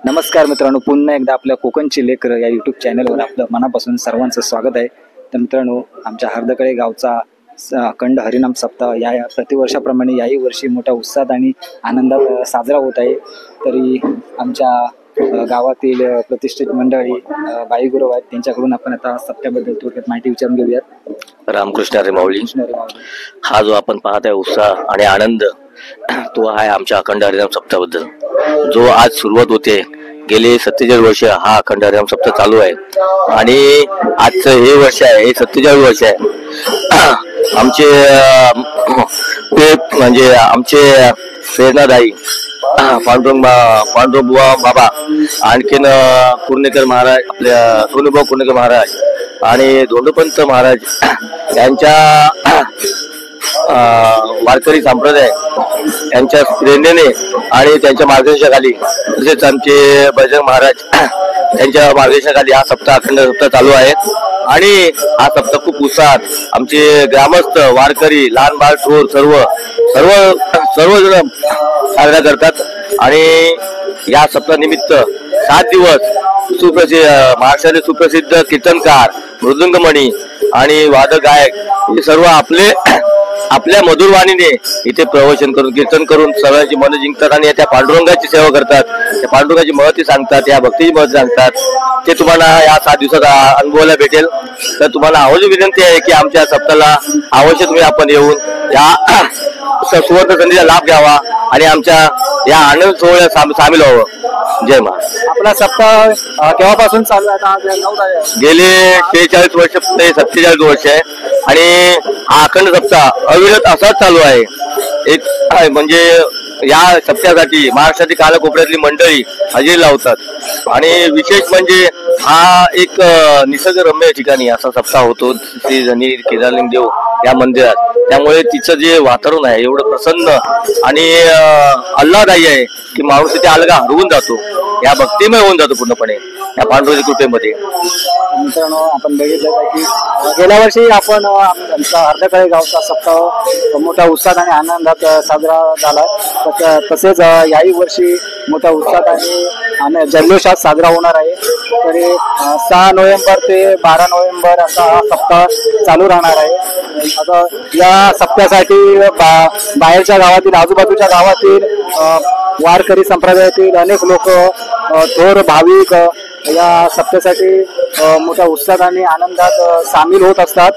नमस्कार मित्रांनो, पुन्हा एकदा आपल्या कोकणची लेकरं या यूट्यूब चॅनलवर आपलं मनापासून सर्वांचं स्वागत आहे. तर मित्रांनो, आमच्या हर्दकळे गावचा अखंड हरिनाम सप्ताह या प्रतिवर्षाप्रमाणे याही वर्षी मोठ्या उत्साहात आणि आनंदात साजरा होत आहे. तरी आमच्या गावातील प्रतिष्ठित मंडळी बाई गुरु आहेत, त्यांच्याकडून आपण आता सप्त्याबद्दल थोडक्यात माहिती विचारून घेऊयात. रामकृष्ण हरी माऊली. हा जो आपण पाहत आहे उत्साह आणि आनंद, तो आहे आमच्या अखंड हरिनाम सप्ताहाबद्दल. जो आज सुरुवात होते, गेले 47 वर्ष हा अखंड हरिनाम सप्ताह चालू आहे आणि आजचं हे वर्ष आहे, हे 47 वर्ष आहे. आमचे म्हणजे आमचे प्रेरणादायी पांडुरंग बुवा बाबा, आणखीन कुर्णेकर महाराज, आपल्या सोनुभाऊ कुर्णेकर महाराज आणि धोंडोपंत महाराज यांच्या वारकरी संप्रदाय यांच्या प्रेरणेने आणि त्यांच्या मार्गदर्शनाखाली, तसेच आमचे बजरंग महाराज यांच्या मार्गदर्शनाखाली हा सप्ताह अखंड सप्ताह चालू आहे. आणि हा सप्ताह खूप उत्साहात आमचे ग्रामस्थ, वारकरी, लहान बाळ, थोर सर्वजण साजरा करतात. आणि या सप्ताह निमित्त 7 दिवस सुप्रसिद्ध महाराष्ट्राचे सुप्रसिद्ध कीर्तनकार, मृदुंगमणी आणि वादक गायक हे सर्व आपल्या मधुरवाणीने इथे प्रवचन करून, कीर्तन करून सर्वांची मन जिंकतात आणि त्या पांडुरंगाची सेवा करतात. त्या पांडुरंगाची महती सांगतात, या भक्तीची महती सांगतात. ते तुम्हाला या 7 दिवसात अनुभवायला भेटेल. तर तुम्हाला आवर्जून विनंती आहे की आमच्या सप्ताहाला अवश्य तुम्ही आपण येऊन या सुवर्ण संधीचा लाभ घ्यावा आणि आमच्या या आनंद सोहळ्यात सामील व्हावं. जय महाराज. आपला सप्ताह केव्हापासून चालू आहे? गेले 46 वर्ष ते 47 वर्ष आहे आणि हा अखंड सप्ताह अविरत असाच चालू आहे. एक म्हणजे या सप्त्यासाठी महाराष्ट्रातील कानाकोपऱ्यातली मंडळी हजेरी लावतात आणि विशेष म्हणजे हा एक निसर्गरम्य ठिकाणी असा सप्ताह होतो, श्री जनी केदारलिंग देव या मंदिरात. त्यामुळे तिचं जे वातावरण आहे एवढं प्रसन्न आणि आल्हाददायी आहे की माणूस तिथे आला का हरवून जातो, या भक्तिमय होऊन जातो पूर्णपणे या पांडुरंगाच्या कृपेमध्ये. मित्रांनो, आपण बघितलं की गेल्या वर्षी आपण आमचा हर्दकळे गावचा सप्ताह मोठ्या उत्साहात आणि आनंदात साजरा झाला. तसेच याही वर्षी मोठ्या उत्साहात आणि जल्लोषात साजरा होणार आहे. तरी 6 नोव्हेंबर ते 12 नोव्हेंबर असा हा सप्ताह चालू राहणार आहे. आता या सप्त्यासाठी बाहेरच्या गावातील, आजूबाजूच्या गावातील वारकरी संप्रदायातील अनेक लोक, थोर भाविक या सप्त्यासाठी मोठ्या उत्साहात आणि आनंदात सामील होत असतात.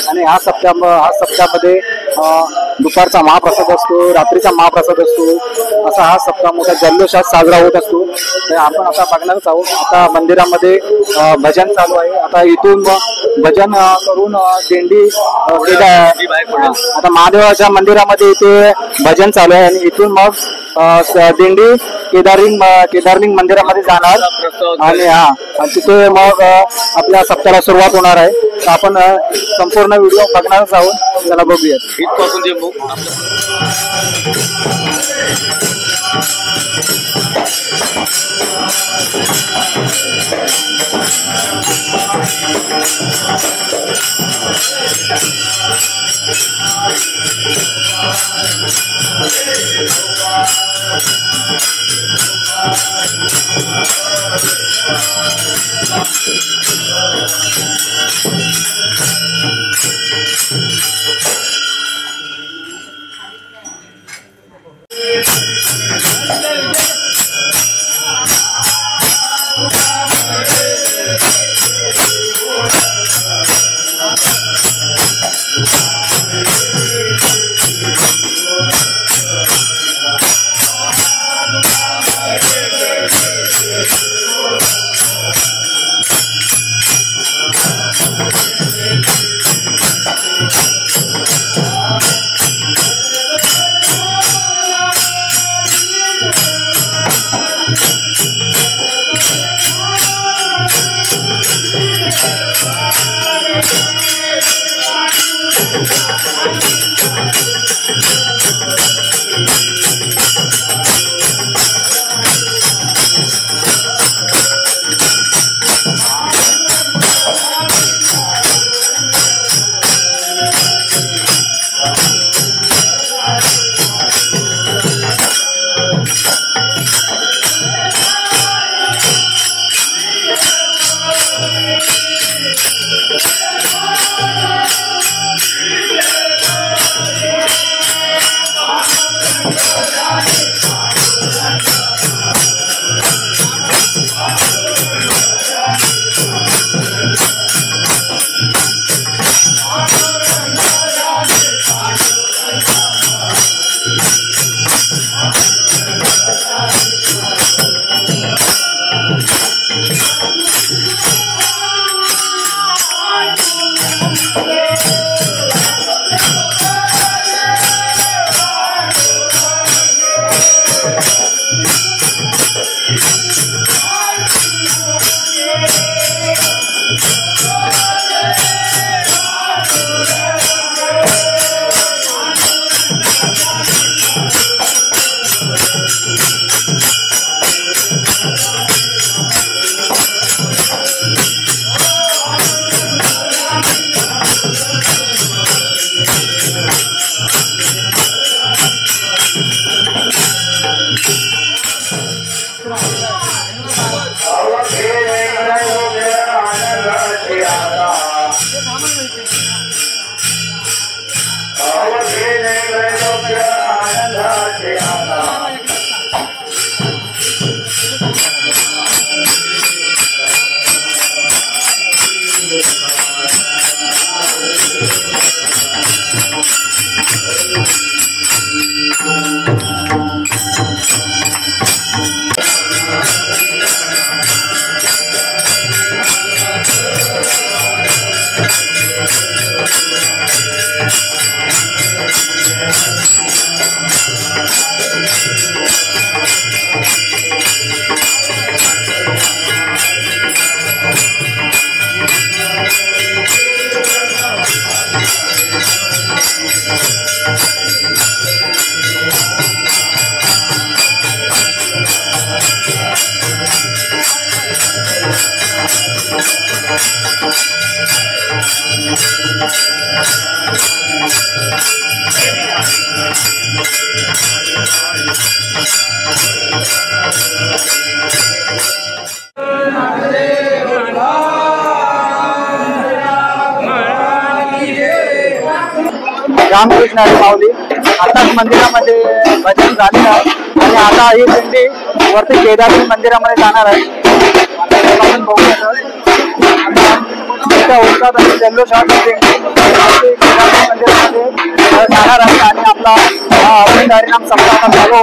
आणि हा सप्त्यामध्ये दुपारचा महाप्रसाद असतो, रात्रीचा महाप्रसाद असतो. असा हा सप्ताह मोठ्या जल्लोषात साजरा होत असतो. तर आपण आता बघणारच आहोत. आता मंदिरामध्ये भजन चालू आहे. आता इथून भजन करून दिंडी आता महादेवाच्या मंदिरामध्ये इथे भजन चालू आहे आणि इथून मग दिंडी केदारलिंग मंदिरामध्ये जाणार आणि तिथे मग आपल्या सप्ताहाला सुरुवात होणार आहे. तर आपण संपूर्ण व्हिडिओ बघणारच आहोत. त्याला बघूयात. इथपासून जे रामकृष्ण हरी माऊली आताच मंदिरामध्ये भजन झालेलं आहे आणि आता ही दिंडी वरती केदारी मंदिरामध्ये जाणार आहे. आपण बघूया उत्साहात आणि जल्लोषात मंदिरामध्ये जाणार आहे आणि आपला अरविंद हरिनाम सप्ताह चालू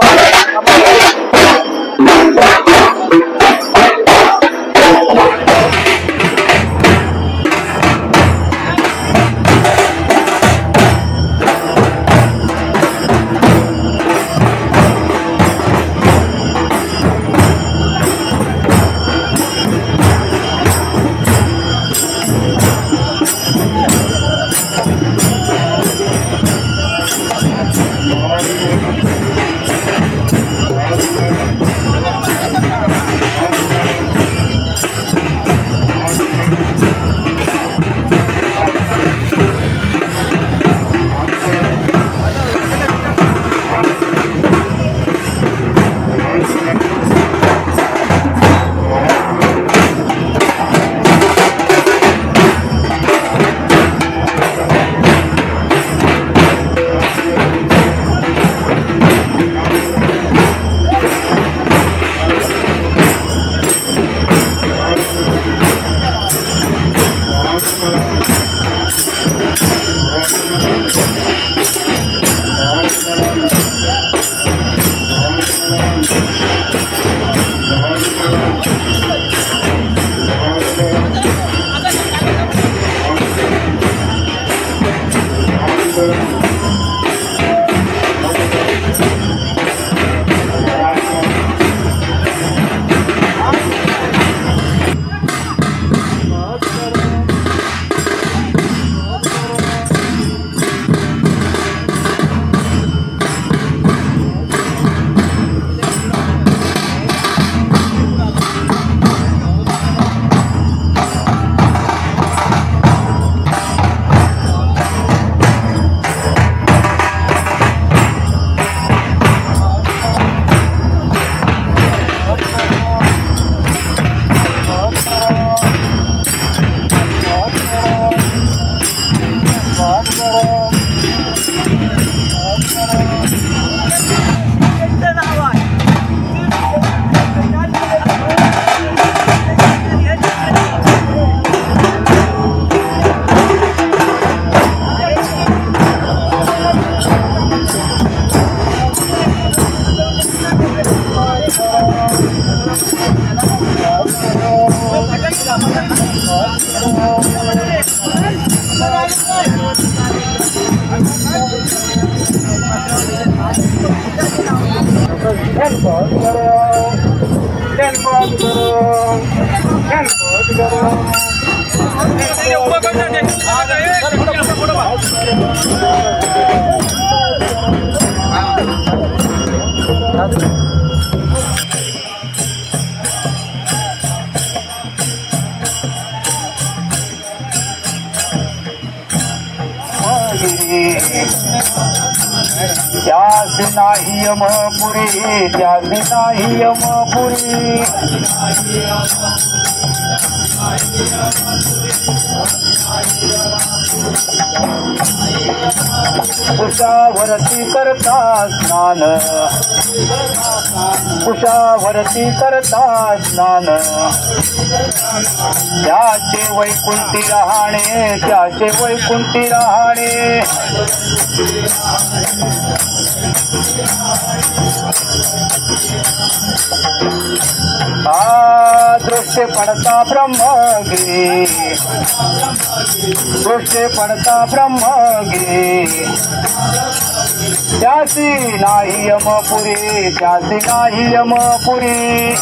त्यासी नाही यमपुरी, त्यासी नाही यमपुरी. कुशावरती करता स्नान, कुशावरती करता स्नान. त्याचे वैकुंठी राहणे, त्याचे वैकुंठी राहणे. दृष्टी पडता ब्रह्मगिरी, दृष्टी पडता ब्रह्मगिरी. त्यासी नाही यमपुरी, त्यासी नाही यमपुरी.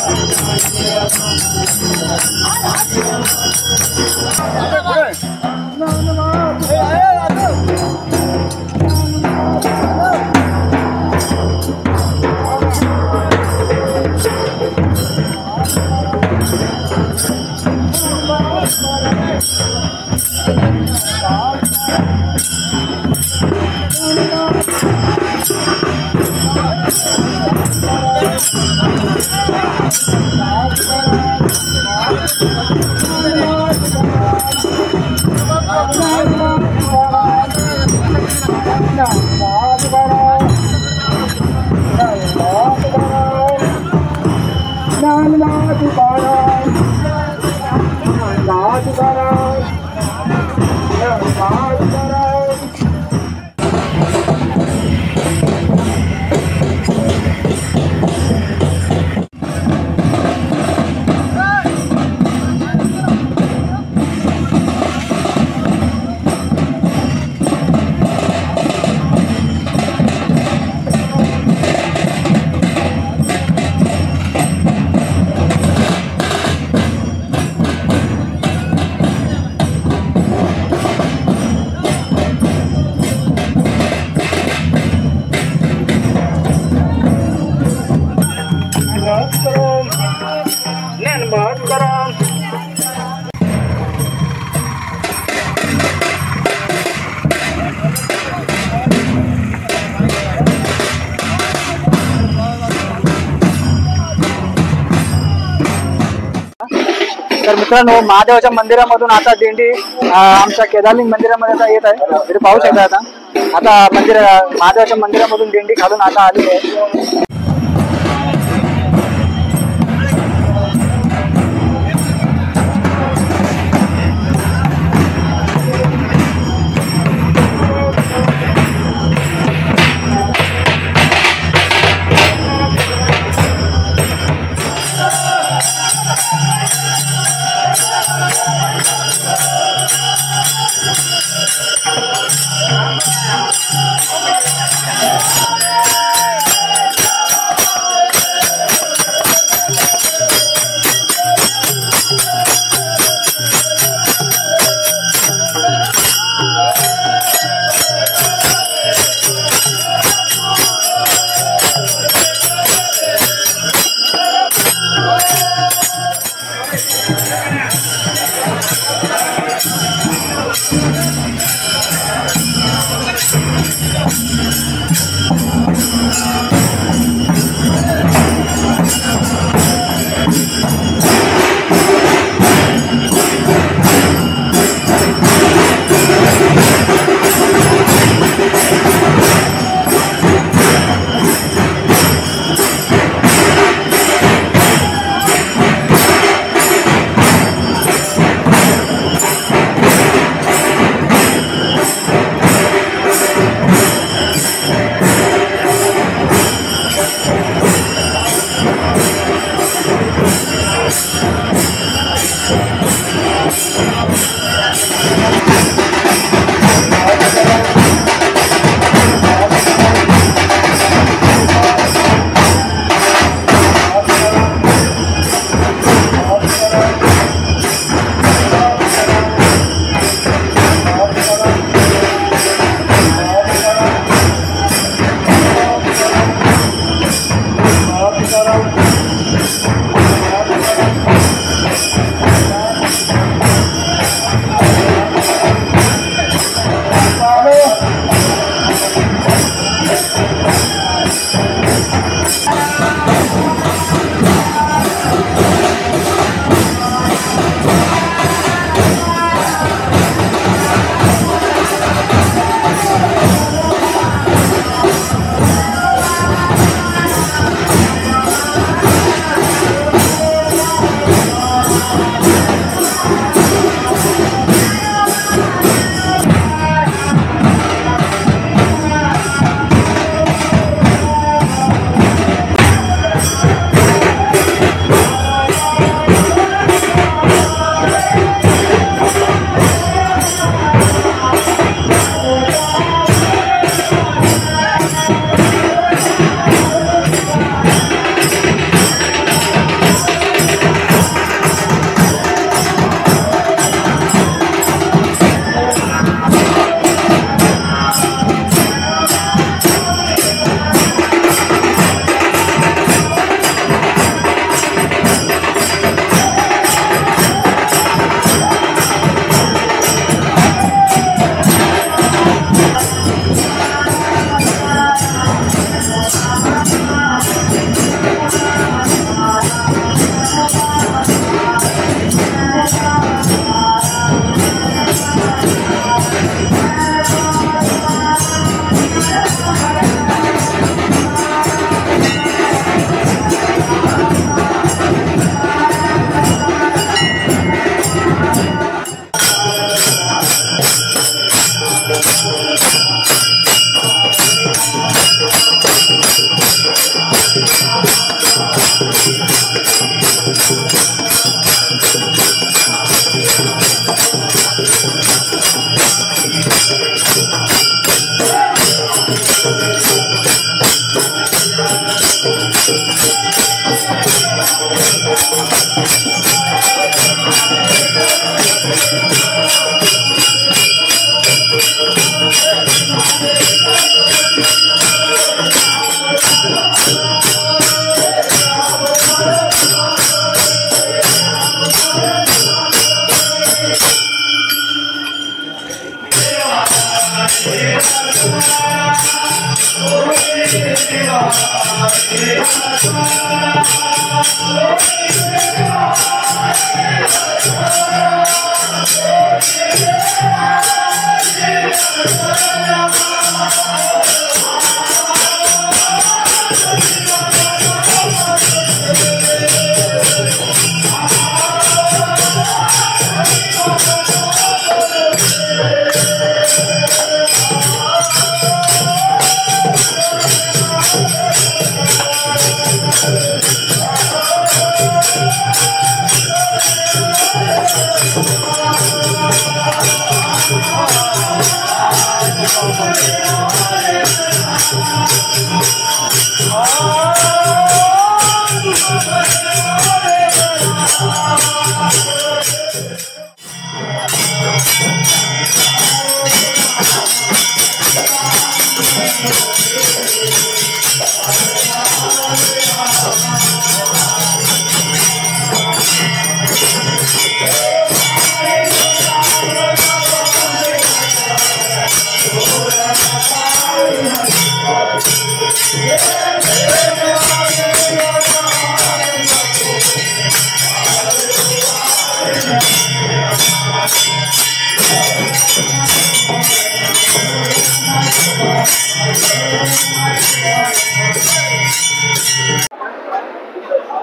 तर मित्रांनो, महादेवाच्या मंदिरामधून आता दिंडी आमच्या केदारलिंग मंदिरामध्ये आता येत आहे. तरी पाहू शकता आता महादेवाच्या मंदिरामधून दिंडी खालून आता आली आहे.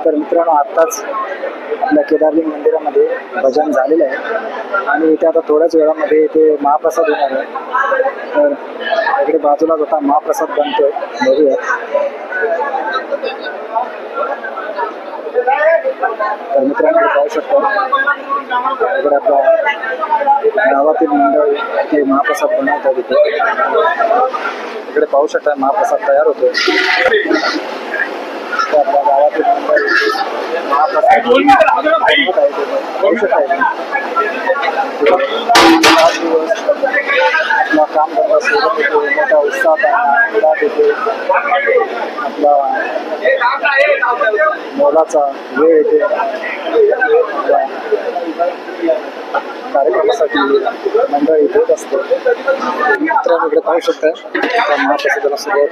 तर मित्रांनो, आत्ताच आपल्या केदारलिंग मंदिरामध्ये भजन झालेलं आहे आणि इथे आता थोड्याच वेळामध्ये इथे महाप्रसाद होणार आहे. तर इकडे बाजूलाच आता महाप्रसाद बनतोय, बघूया. तर मित्रांनो पाहू शकतो इकडे आपल्या गावातील मंडळ ते महाप्रसाद बनवतात. इकडे पाहू शकता महाप्रसाद तयार होतोय. आपल्या गावातील महाप्रसाद पाहू शकता. आपला काम धंदा सोडून येतो, मोठ्या उत्साहात उडात येतो. आपला मोलाचा वेळ येते कार्यक्रमासाठी मंडळ येत असतो. मित्रांनो इकडे पाहू शकता महाप्रसादाला सुरुवात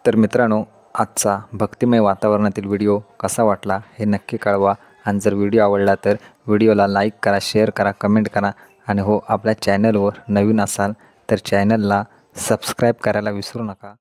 तर मित्रांनो, आजचा भक्तिमय वातावरणातील व्हिडिओ कसा वाटला हे नक्की कळवा आणि जर व्हिडिओ आवडला तर व्हिडिओला लाईक करा, शेअर करा, कमेंट करा आणि हो, आपल्या चॅनलवर नवीन असाल तर चॅनलला सबस्क्राईब करायला विसरू नका.